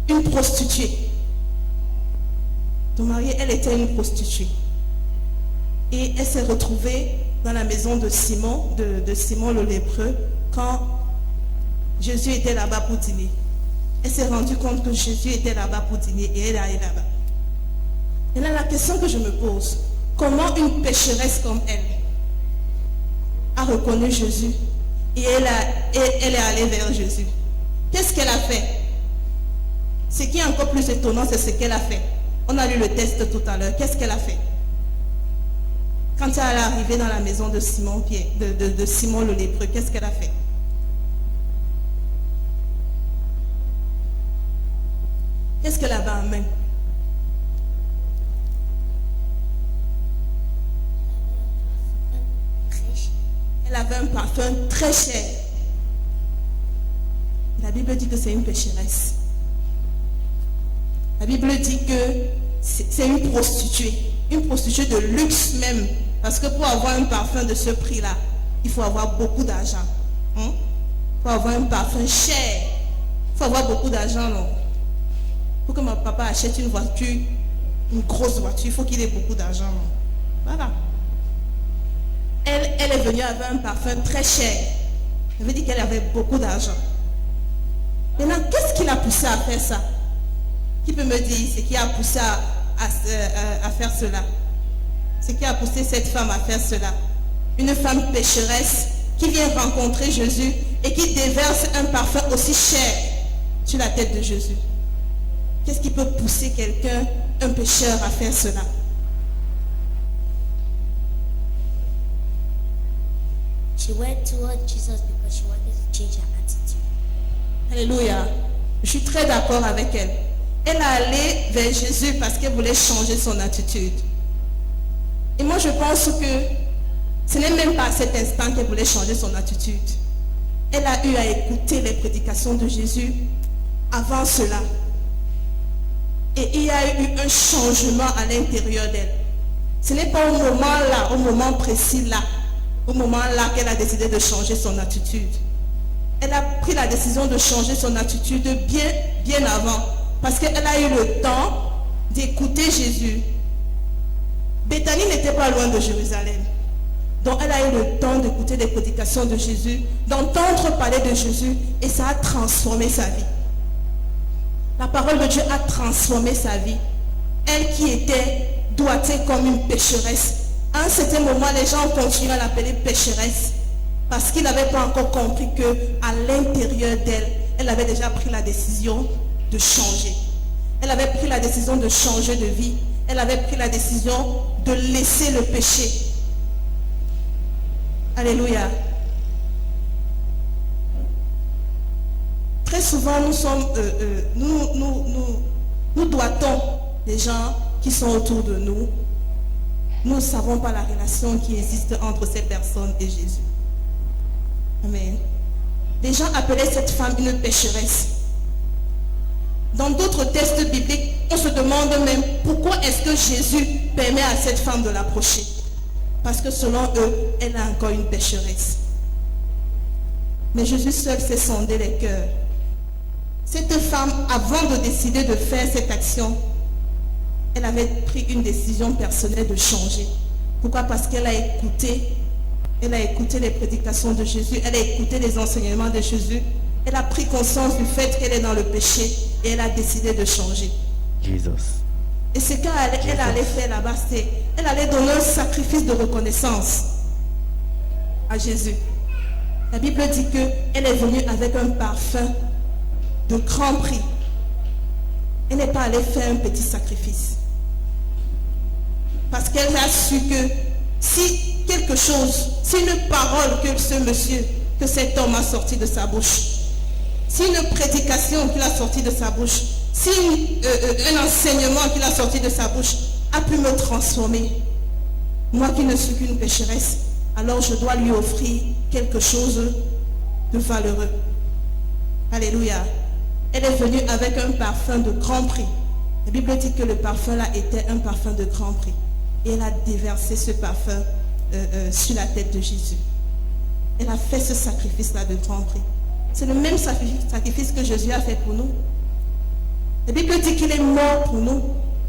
une prostituée. Ton mari, elle était une prostituée. Et elle s'est retrouvée dans la maison de Simon, de Simon le lépreux, quand Jésus était là-bas pour dîner. Elle s'est rendue compte que Jésus était là-bas pour dîner et elle est allée là-bas. Et là, la question que je me pose, comment une pécheresse comme elle a reconnu Jésus et elle est allée vers Jésus? Qu'est-ce qu'elle a fait? Ce qui est encore plus étonnant, c'est ce qu'elle a fait. On a lu le texte tout à l'heure. Qu'est-ce qu'elle a fait? Quand elle est arrivée dans la maison de Simon, de Simon le lépreux, qu'est-ce qu'elle a fait? Qu'est-ce qu'elle avait en main? Elle avait un parfum très cher. La Bible dit que c'est une pécheresse. La Bible dit que c'est une prostituée de luxe même. Parce que pour avoir un parfum de ce prix-là, il faut avoir beaucoup d'argent. Il faut avoir un parfum cher. Il faut avoir beaucoup d'argent, non? Pour que mon papa achète une voiture, une grosse voiture, il faut qu'il ait beaucoup d'argent, non? Voilà. Elle est venue avec un parfum très cher. Ça veut dire qu'elle avait beaucoup d'argent. Maintenant, qu'est-ce qui l'a poussé à faire ça? Qui peut me dire ce qui a poussé à faire cela? Ce qui a poussé cette femme à faire cela? Une femme pécheresse qui vient rencontrer Jésus et qui déverse un parfum aussi cher sur la tête de Jésus. Qu'est-ce qui peut pousser quelqu'un, un pécheur, à faire cela? She went toward Jesus because she wanted to change her attitude. Alléluia. Je suis très d'accord avec elle. Elle est allée vers Jésus parce qu'elle voulait changer son attitude. Et moi, je pense que ce n'est même pas à cet instant qu'elle voulait changer son attitude. Elle a eu à écouter les prédications de Jésus avant cela. Et il y a eu un changement à l'intérieur d'elle. Ce n'est pas au moment là, au moment précis là, au moment là qu'elle a décidé de changer son attitude. Elle a pris la décision de changer son attitude bien avant. Parce qu'elle a eu le temps d'écouter Jésus. Béthanie n'était pas loin de Jérusalem. Donc elle a eu le temps d'écouter les prédications de Jésus, d'entendre parler de Jésus, et ça a transformé sa vie. La parole de Dieu a transformé sa vie. Elle qui était doigtée comme une pécheresse. À un certain moment, les gens ont continué à l'appeler pécheresse parce qu'ils n'avaient pas encore compris qu'à l'intérieur d'elle, elle avait déjà pris la décision de changer. Elle avait pris la décision de changer de vie. Elle avait pris la décision de laisser le péché. Alléluia. Très souvent, nous doitons les gens qui sont autour de nous. Nous ne savons pas la relation qui existe entre ces personnes et Jésus. Amen. Les gens appelaient cette femme une pécheresse. Dans d'autres textes bibliques, on se demande même pourquoi est-ce que Jésus permet à cette femme de l'approcher. Parce que selon eux, elle est encore une pécheresse. Mais Jésus seul sait sonder les cœurs. Cette femme, avant de décider de faire cette action, elle avait pris une décision personnelle de changer. Pourquoi? Parce qu'elle a écouté les prédications de Jésus, elle a écouté les enseignements de Jésus, elle a pris conscience du fait qu'elle est dans le péché et elle a décidé de changer. Jesus. Et ce qu'elle allait faire là-bas, c'est elle allait donner un sacrifice de reconnaissance à Jésus. La Bible dit qu'elle est venue avec un parfum de grand prix. Elle n'est pas allée faire un petit sacrifice. Parce qu'elle a su que si quelque chose, si une parole que ce monsieur, que cet homme a sorti de sa bouche, si une prédication qu'il a sorti de sa bouche, si un enseignement qu'il a sorti de sa bouche a pu me transformer, moi qui ne suis qu'une pécheresse, alors je dois lui offrir quelque chose de valeureux. Alléluia. Elle est venue avec un parfum de grand prix. La Bible dit que le parfum là était un parfum de grand prix. Et elle a déversé ce parfum sur la tête de Jésus. Elle a fait ce sacrifice là de grand prix. C'est le même sacrifice que Jésus a fait pour nous. La Bible dit qu'il est mort pour nous.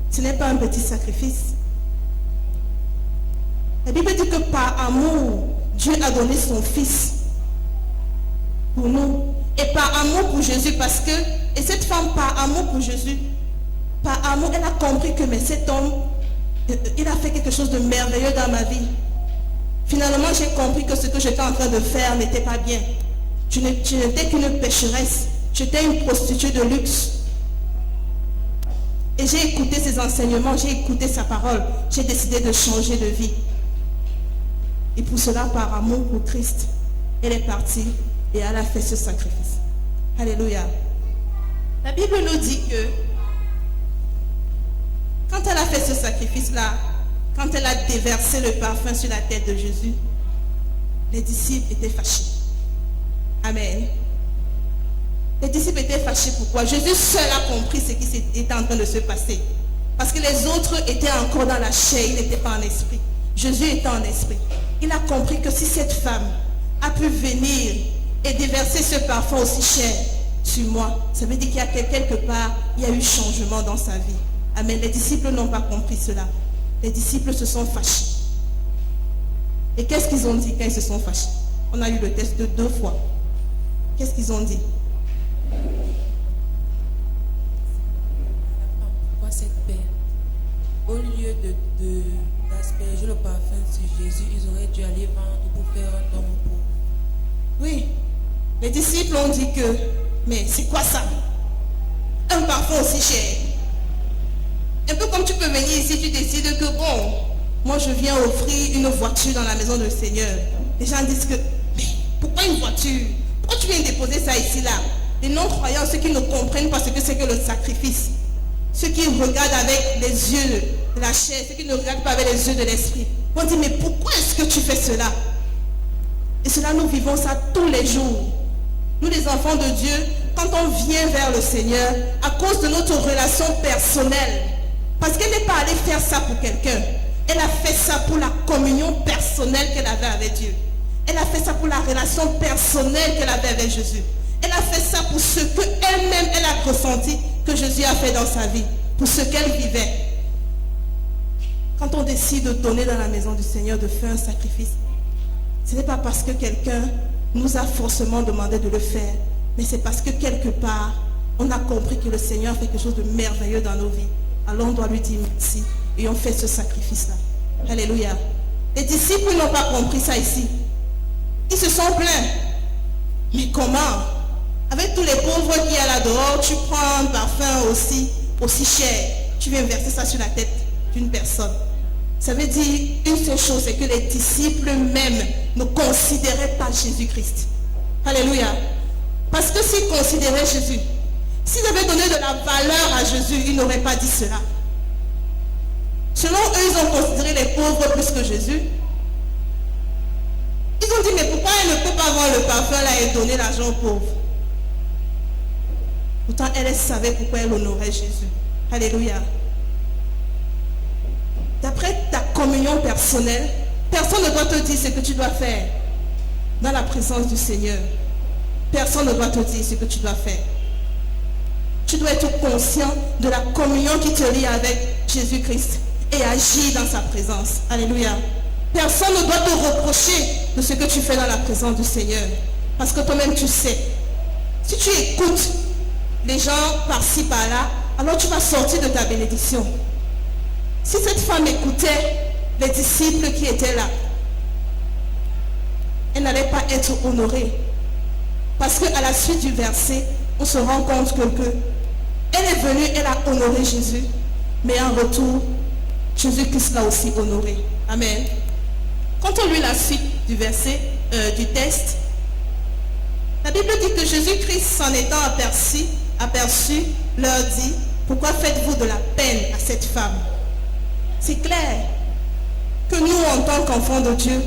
Ce n'est pas un petit sacrifice. La Bible dit que par amour, Dieu a donné son Fils pour nous. Et par amour pour Jésus, parce que, et cette femme, par amour pour Jésus, par amour, elle a compris que mais cet homme, il a fait quelque chose de merveilleux dans ma vie. Finalement, j'ai compris que ce que j'étais en train de faire n'était pas bien. Je n'étais qu'une pécheresse. J'étais une prostituée de luxe. Et j'ai écouté ses enseignements, j'ai écouté sa parole. J'ai décidé de changer de vie. Et pour cela, par amour pour Christ, elle est partie et elle a fait ce sacrifice. Alléluia. La Bible nous dit que quand elle a fait ce sacrifice-là, quand elle a déversé le parfum sur la tête de Jésus, les disciples étaient fâchés. Amen. Les disciples étaient fâchés. Pourquoi? Jésus seul a compris ce qui était en train de se passer. Parce que les autres étaient encore dans la chair, ils n'étaient pas en esprit. Jésus était en esprit. Il a compris que si cette femme a pu venir et déverser ce parfum aussi cher sur moi, ça veut dire qu'il y a quelque part, il y a eu changement dans sa vie. Amen. Les disciples n'ont pas compris cela. Les disciples se sont fâchés. Et qu'est-ce qu'ils ont dit quand ils se sont fâchés? On a eu le test de 2 fois. Qu'est-ce qu'ils ont dit? Pourquoi cette paix? Au lieu d'asperger le parfum sur Jésus, ils auraient dû aller vendre pour faire un don aux pauvres. Oui. Les disciples ont dit que, mais c'est quoi ça? Un parfum aussi cher. Un peu comme tu peux venir ici, tu décides que bon, moi je viens offrir une voiture dans la maison du Seigneur. Les gens disent que, mais pourquoi une voiture? Pourquoi tu viens déposer ça ici là? Les non-croyants, ceux qui ne comprennent pas ce que c'est que le sacrifice, ceux qui regardent avec les yeux de la chair, ceux qui ne regardent pas avec les yeux de l'esprit, vont dire, mais pourquoi est-ce que tu fais cela? Et cela, nous vivons ça tous les jours. Nous les enfants de Dieu, quand on vient vers le Seigneur, à cause de notre relation personnelle, parce qu'elle n'est pas allée faire ça pour quelqu'un, elle a fait ça pour la communion personnelle qu'elle avait avec Dieu. Elle a fait ça pour la relation personnelle qu'elle avait avec Jésus. Elle a fait ça pour ce qu'elle-même, elle a ressenti que Jésus a fait dans sa vie, pour ce qu'elle vivait. Quand on décide de donner dans la maison du Seigneur, de faire un sacrifice, ce n'est pas parce que quelqu'un nous a forcément demandé de le faire, mais c'est parce que quelque part, on a compris que le Seigneur a fait quelque chose de merveilleux dans nos vies. Alors on doit lui dire merci et on fait ce sacrifice-là. Alléluia. Les disciples n'ont pas compris ça ici. Ils se sont plaints. Mais comment? Avec tous les pauvres qu'il y a là dehors, tu prends un parfum aussi cher. Tu viens verser ça sur la tête d'une personne. Ça veut dire une seule chose, c'est que les disciples même ne considéraient pas Jésus-Christ. Alléluia. Parce que s'ils considéraient Jésus, s'ils avaient donné de la valeur à Jésus, ils n'auraient pas dit cela. Selon eux, ils ont considéré les pauvres plus que Jésus. Ils ont dit, mais pourquoi elle ne peut pas vendre le parfum là et donner l'argent aux pauvres? Pourtant, elle savait pourquoi elle honorait Jésus. Alléluia. D'après ta communion personnelle, personne ne doit te dire ce que tu dois faire dans la présence du Seigneur. Personne ne doit te dire ce que tu dois faire. Tu dois être conscient de la communion qui te lie avec Jésus-Christ et agir dans sa présence. Alléluia. Personne ne doit te reprocher de ce que tu fais dans la présence du Seigneur. Parce que toi-même tu sais. Si tu écoutes les gens par-ci, par-là, alors tu vas sortir de ta bénédiction. Si cette femme écoutait les disciples qui étaient là, elle n'allait pas être honorée. Parce qu'à la suite du verset, on se rend compte que elle est venue, elle a honoré Jésus, mais en retour, Jésus-Christ l'a aussi honoré. Amen. Quand on lit la suite du verset, du texte, la Bible dit que Jésus-Christ, s'en étant aperçu, leur dit, pourquoi faites-vous de la peine à cette femme? C'est clair que nous, en tant qu'enfants de Dieu,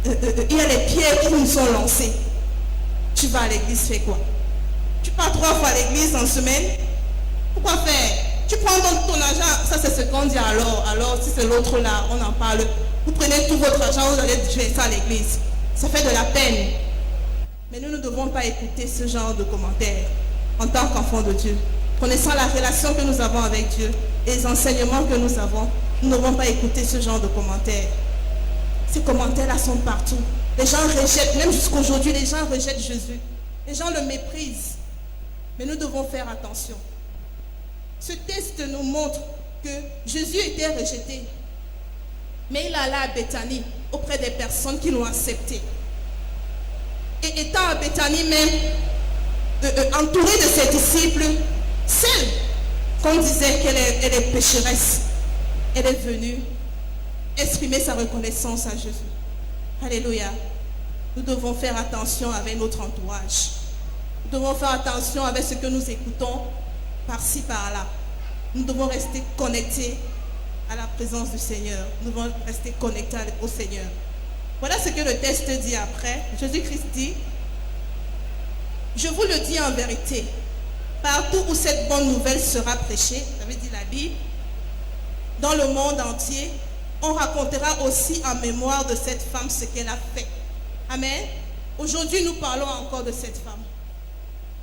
il y a les pierres qui nous sont lancées. Tu vas à l'église, fais quoi? Tu pars 3 fois à l'église en semaine? Pourquoi faire? Tu prends donc ton argent, ça c'est ce qu'on dit alors si c'est l'autre là, on en parle. Vous prenez tout votre argent, vous allez jouer ça à l'église. Ça fait de la peine. Mais nous ne devons pas écouter ce genre de commentaires en tant qu'enfants de Dieu. connaissant la relation que nous avons avec Dieu, les enseignements que nous avons, nous n'aurons pas écouté ce genre de commentaires. Ces commentaires-là sont partout. Les gens rejettent, même jusqu'aujourd'hui, les gens rejettent Jésus. Les gens le méprisent. Mais nous devons faire attention. Ce test nous montre que Jésus était rejeté. Mais il alla à Béthanie auprès des personnes qui l'ont accepté. Et étant à Béthanie même, entouré de ses disciples, celle qu'on disait qu'elle est pécheresse, elle est venue exprimer sa reconnaissance à Jésus. Alléluia. Nous devons faire attention avec notre entourage. Nous devons faire attention avec ce que nous écoutons par-ci, par-là. Nous devons rester connectés à la présence du Seigneur. Nous devons rester connectés au Seigneur. Voilà ce que le texte dit après. Jésus-Christ dit, je vous le dis en vérité, partout où cette bonne nouvelle sera prêchée, ça veut dire la Bible, dans le monde entier, on racontera aussi en mémoire de cette femme ce qu'elle a fait. Amen. Aujourd'hui, nous parlons encore de cette femme.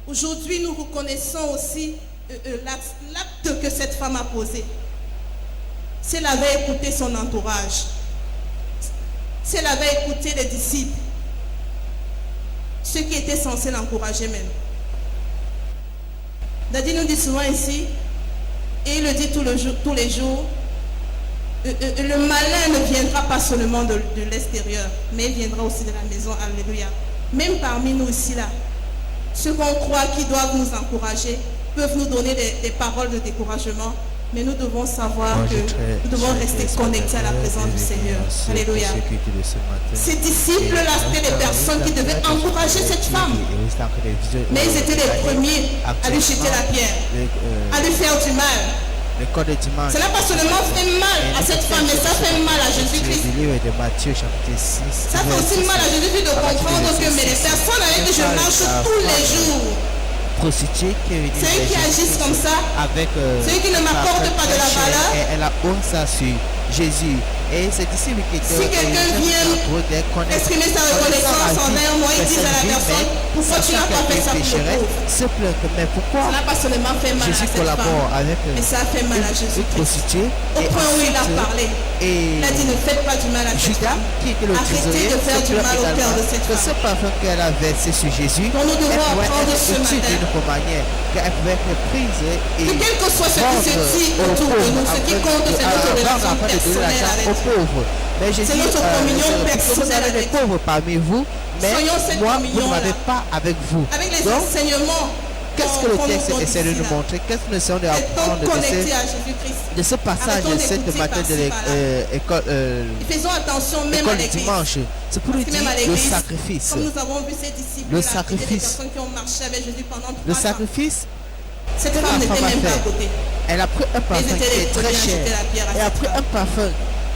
Aujourd'hui, nous reconnaissons aussi l'acte que cette femme a posé. Si elle avait écouté son entourage, si elle avait écouté les disciples, ceux qui étaient censés l'encourager même. Daddy nous dit souvent ici, et il le dit tous les jours, le malin ne viendra pas seulement de l'extérieur, mais il viendra aussi de la maison. Alléluia. Même parmi nous ici là, ceux qu'on croit qui doivent nous encourager peuvent nous donner des paroles de découragement, mais nous devons savoir que nous devons rester connectés à la présence du Seigneur. Alléluia. Ces disciples-là, c'était des personnes qui devaient encourager cette femme, mais ils étaient les premiers à lui jeter la pierre, à lui faire du mal. Cela n'a pas seulement fait mal à cette femme, mais ça fait mal à Jésus-Christ. Ça fait aussi mal à Jésus-Christ de comprendre que mais les personnes avec qui je marche tous les jours, ceux qui agissent comme ça, ceux qui ne m'apportent pas de la valeur, elle a honte ça sur Jésus. Et ces disciples qui étaient si quelqu'un vient exprimer sa reconnaissance envers moi, ils disent à la personne, pourquoi tu n'as pas fait ça pour le pauvre? Mais pourquoi ça n'a pas seulement fait mal Jésus à cette collabore femme, avec mais ça a fait mal à Jésus-Christ. Au et point où il a parlé, et il a dit ne faites pas du mal à cette Judas, femme. qui était le Arrêtez trésorier, de faire du mal au cœur de cette que ce femme. parfum qu'elle a versé sur Jésus, Donc nous devons elle pouvait apprendre être ce utile matin d'une manière, qu'elle pouvait être prise et que quel que soit ce qui se dit autour de nous, ce qui compte, c'est notre relation personnelle avec aux Dieu. pauvres. Mais Jésus, C'est notre communion vous personnelle avez des avec pauvres parmi vous, mais Soyons cette moi, vous ne communion-là. m'avez pas avec vous. Avec les Donc, enseignements qu'est-ce que le qu'on texte nous donne essaie de ici, nous là. montrer? Qu'est-ce que nous essayons d'apprendre Restons connectés à Jésus-Christ. de ce passage Arrêtons de cette d'écouter matin de par-ci, par-là. l'école Et faisons attention même à du l'église. dimanche? C'est pour lui Parce que dire même à le l'église, sacrifice. comme nous avons vu ces disciples, Le là, qui étaient des sacrifice. personnes qui ont marché avec Jésus pendant 3 Le ans. sacrifice, Cette que femme la n'était femme a même pas à fait. côté. Elle a pris un parfum qui étaient les est très premiers à cher. jeter la pierre à Elle a cette pris femme. un parfum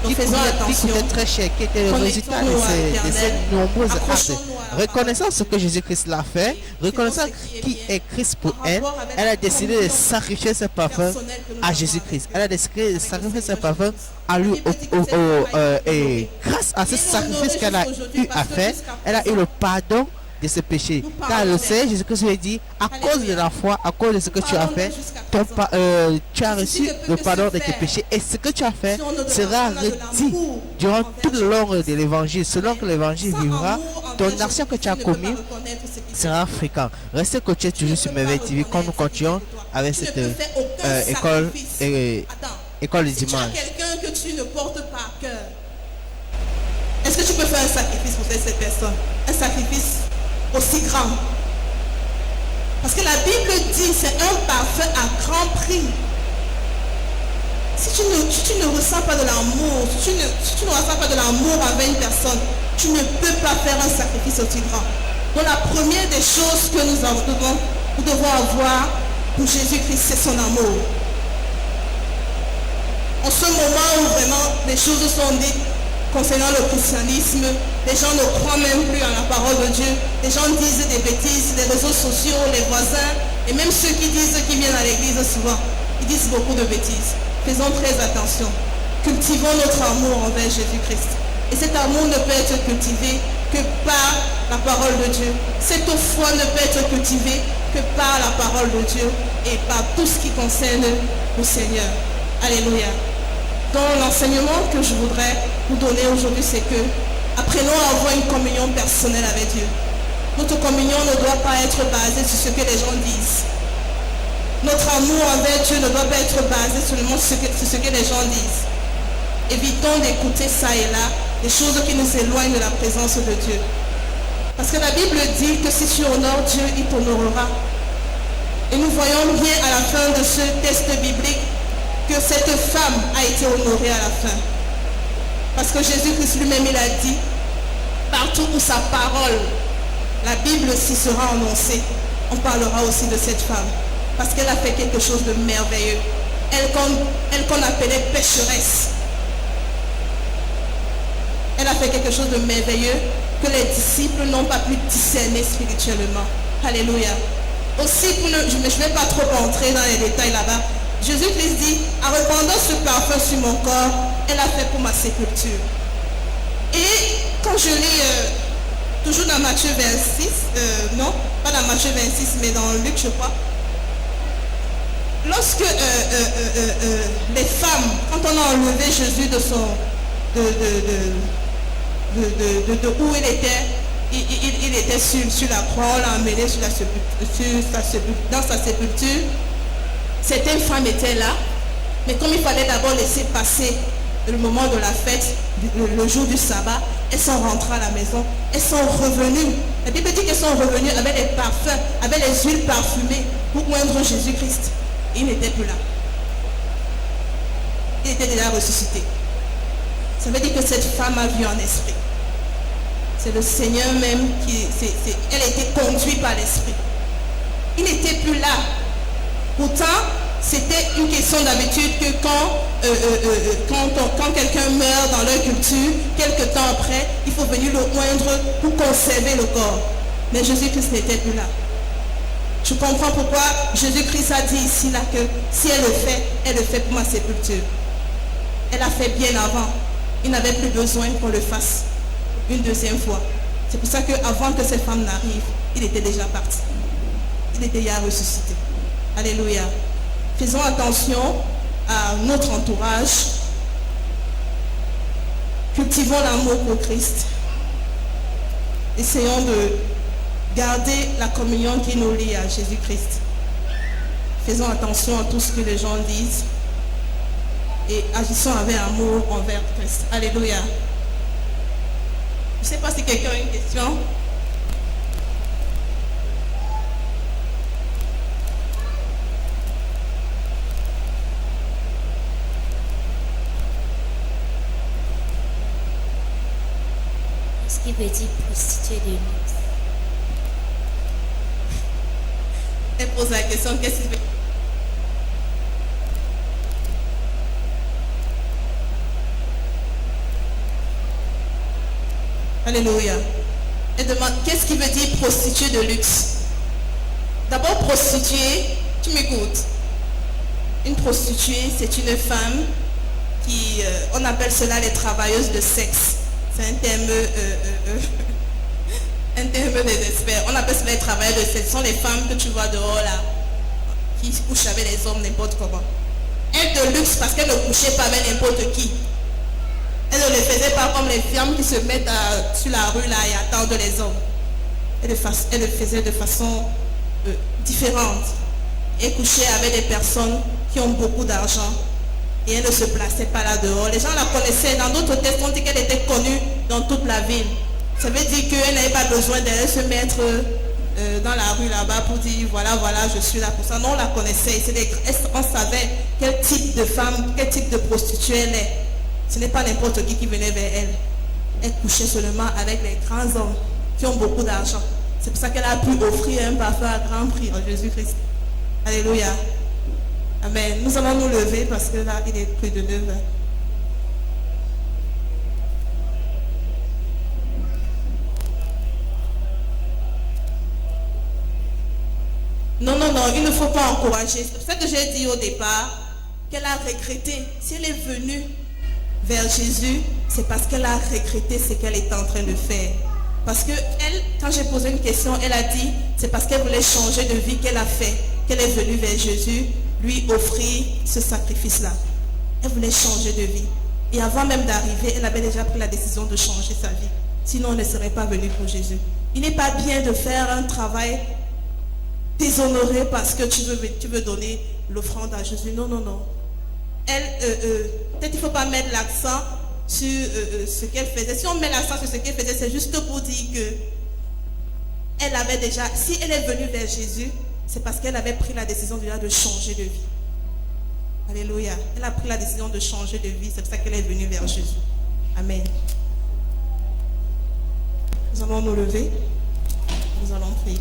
Donc qui faisons coûtait attention. très cher, qui était le résultat de Connectons-nous à ces l'Éternel. nombreux actes. Accrochons-nous à la Reconnaissant ce que Jésus-Christ l'a fait, reconnaissant qui est Christ pour elle, elle a décidé de sacrifier ce parfum à Jésus-Christ. Elle a décidé de sacrifier ce parfum à lui. Et grâce à ce sacrifice qu'elle a eu à faire, elle a eu le pardon de ses péchés. Car le Seigneur Jésus-Christ lui a dit, à cause de la foi, à cause de ce que tu as fait, tu as reçu le pardon de tes péchés. Et ce que tu as fait sera redit durant tout le long de l'évangile. Selon que l'évangile vivra, ton action que tu as commis sera fréquent. Restez coachés toujours sur Merveille TV quand nous continuons avec cette école du Si tu as dimanche. quelqu'un que tu ne portes pas à cœur, est-ce que tu peux faire un sacrifice pour cette personne? Un sacrifice aussi grand. Parce que la Bible dit c'est un parfum à grand prix. Si tu ne ressens pas de l'amour, si tu ne ressens pas de l'amour avec une personne, tu ne peux pas faire un sacrifice aussi grand. Donc la première des choses que nous devons avoir pour Jésus-Christ, c'est son amour. En ce moment où vraiment les choses sont dites concernant le christianisme, les gens ne croient même plus en la parole de Dieu. Les gens disent des bêtises, les réseaux sociaux, les voisins, et même ceux qui disent qu'ils viennent à l'église souvent, ils disent beaucoup de bêtises. Faisons très attention. Cultivons notre amour envers Jésus-Christ. Et cet amour ne peut être cultivé que par la parole de Dieu. Cette foi ne peut être cultivée que par la parole de Dieu et par tout ce qui concerne le Seigneur. Alléluia. Donc l'enseignement que je voudrais vous donner aujourd'hui, c'est que apprenons à avoir une communion personnelle avec Dieu. Notre communion ne doit pas être basée sur ce que les gens disent. Notre amour envers Dieu ne doit pas être basé seulement sur ce que les gens disent. Évitons d'écouter ça et là, des choses qui nous éloignent de la présence de Dieu. Parce que la Bible dit que si tu honores Dieu, il t'honorera. Et nous voyons bien à la fin de ce texte biblique que cette femme a été honorée à la fin. Parce que Jésus-Christ lui-même, il a dit, partout où sa parole, la Bible s'y sera annoncée, on parlera aussi de cette femme. Parce qu'elle a fait quelque chose de merveilleux. Elle qu'on appelait pécheresse. Elle a fait quelque chose de merveilleux que les disciples n'ont pas pu discerner spirituellement. Alléluia. Aussi, je ne vais pas trop entrer dans les détails là-bas. Jésus-Christ dit, en répandant ce parfum sur mon corps, elle a fait pour ma sépulture. Et quand je lis, toujours dans Matthieu 26, non, pas dans Matthieu 26, mais dans Luc, je crois, lorsque les femmes, quand on a enlevé Jésus de son... de où il était sur la croix, on l'a emmené dans sa sépulture. Certaines femmes étaient là, mais comme il fallait d'abord laisser passer le moment de la fête, le jour du sabbat, elles sont rentrées à la maison, elles sont revenues. La Bible dit qu'elles sont revenues avec des parfums, avec les huiles parfumées pour oindre Jésus-Christ. Il n'était plus là. Il était déjà ressuscité. Ça veut dire que cette femme a vu en esprit. C'est le Seigneur même elle a été conduite par l'esprit. Il n'était plus là. Pourtant, c'était une question d'habitude que quand quelqu'un meurt dans leur culture, quelque temps après, il faut venir le oindre pour conserver le corps. Mais Jésus-Christ n'était plus là. Je comprends pourquoi Jésus-Christ a dit ici là que si elle le fait pour ma sépulture. Elle a fait bien avant. Il n'avait plus besoin qu'on le fasse une deuxième fois. C'est pour ça qu'avant que cette femme n'arrive, il était déjà parti. Il était déjà ressuscité. Alléluia. Faisons attention à notre entourage. Cultivons l'amour pour Christ. Essayons de garder la communion qui nous lie à Jésus-Christ. Faisons attention à tout ce que les gens disent et agissons avec amour envers Christ. Alléluia. Je ne sais pas si quelqu'un a une question. Qu'est-ce qui veut dire prostituée de luxe? Elle pose la question, qu'est-ce qu'il veut dire? Alléluia. Elle demande, qu'est-ce qui veut dire prostituée de luxe? D'abord, prostituée, tu m'écoutes. Une prostituée, c'est une femme qui, on appelle cela les travailleuses de sexe. C'est un terme des experts. On appelle cela les travailleurs de sexe. Ce sont les femmes que tu vois dehors là, qui couchent avec les hommes n'importe comment. Elle de luxe parce qu'elle ne couchait pas avec n'importe qui. Elle ne le faisait pas comme les femmes qui se mettent sur la rue là et attendent les hommes. Elle le faisait de façon différente. Elle couchait avec des personnes qui ont beaucoup d'argent et elle ne se plaçait pas là dehors. Les gens la connaissaient. Dans d'autres textes, on dit qu'elle était connue dans toute la ville. Ça veut dire qu'elle n'avait pas besoin d'aller se mettre dans la rue là-bas pour dire voilà, je suis là pour ça. Non, on la connaissait. On savait quel type de femme, quel type de prostituée elle est. Ce n'est pas n'importe qui venait vers elle. Elle couchait seulement avec les grands hommes qui ont beaucoup d'argent. C'est pour ça qu'elle a pu offrir un parfum à grand prix en Jésus-Christ. Alléluia. Amen. Nous allons nous lever parce que là, il est plus de 9 heures. Non, il ne faut pas encourager. C'est pour ça que j'ai dit au départ qu'elle a regretté. Si elle est venue vers Jésus, c'est parce qu'elle a regretté ce qu'elle était en train de faire. Parce que elle, quand j'ai posé une question, elle a dit, c'est parce qu'elle voulait changer de vie qu'elle a fait, qu'elle est venue vers Jésus, lui offrir ce sacrifice-là. Elle voulait changer de vie. Et avant même d'arriver, elle avait déjà pris la décision de changer sa vie. Sinon, elle ne serait pas venue pour Jésus. Il n'est pas bien de faire un travail déshonoré parce que tu veux donner l'offrande à Jésus. Non, non, non. Elle, peut-être qu'il ne faut pas mettre l'accent sur ce qu'elle faisait. Si on met l'accent sur ce qu'elle faisait, c'est juste pour dire que elle avait déjà, si elle est venue vers Jésus, c'est parce qu'elle avait pris la décision déjà de changer de vie. Alléluia. Elle a pris la décision de changer de vie. C'est pour ça qu'elle est venue vers Jésus. Amen. Nous allons nous lever. Nous allons prier.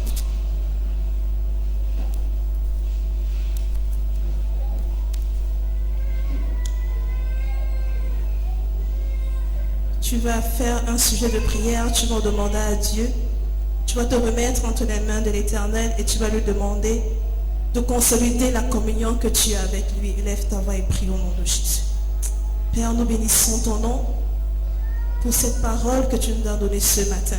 Tu vas faire un sujet de prière. Tu vas demander à Dieu. Tu vas te remettre entre les mains de l'Éternel et tu vas lui demander de consolider la communion que tu as avec lui. Élève ta voix et prie au nom de Jésus. Père, nous bénissons ton nom pour cette parole que tu nous as donnée ce matin.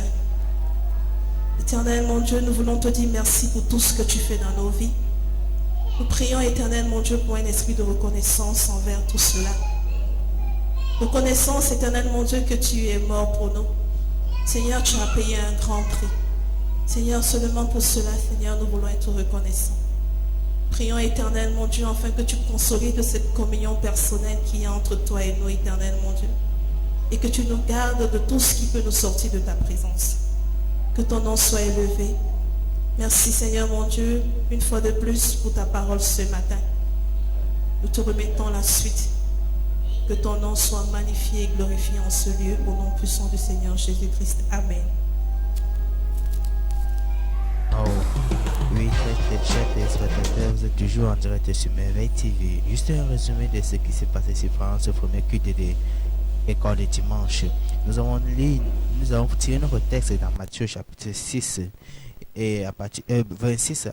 Éternel, mon Dieu, nous voulons te dire merci pour tout ce que tu fais dans nos vies. Nous prions, Éternel, mon Dieu, pour un esprit de reconnaissance envers tout cela. Reconnaissance, Éternel, mon Dieu, que tu es mort pour nous. Seigneur, tu as payé un grand prix. Seigneur, seulement pour cela, Seigneur, nous voulons être reconnaissants. Prions, Éternel, mon Dieu, afin que tu consolides cette communion personnelle qui est entre toi et nous, Éternel, mon Dieu. Et que tu nous gardes de tout ce qui peut nous sortir de ta présence. Que ton nom soit élevé. Merci, Seigneur, mon Dieu, une fois de plus pour ta parole ce matin. Nous te remettons la suite. Que ton nom soit magnifié et glorifié en ce lieu, au nom puissant du Seigneur Jésus-Christ. Amen. Oh, oui, très chers téléspectateurs, vous êtes toujours en direct sur Merveille TV. Juste un résumé de ce qui s'est passé sur France, ce premier culte de l'école de dimanche. Nous avons tiré notre texte dans Matthieu chapitre 6 et à partir 26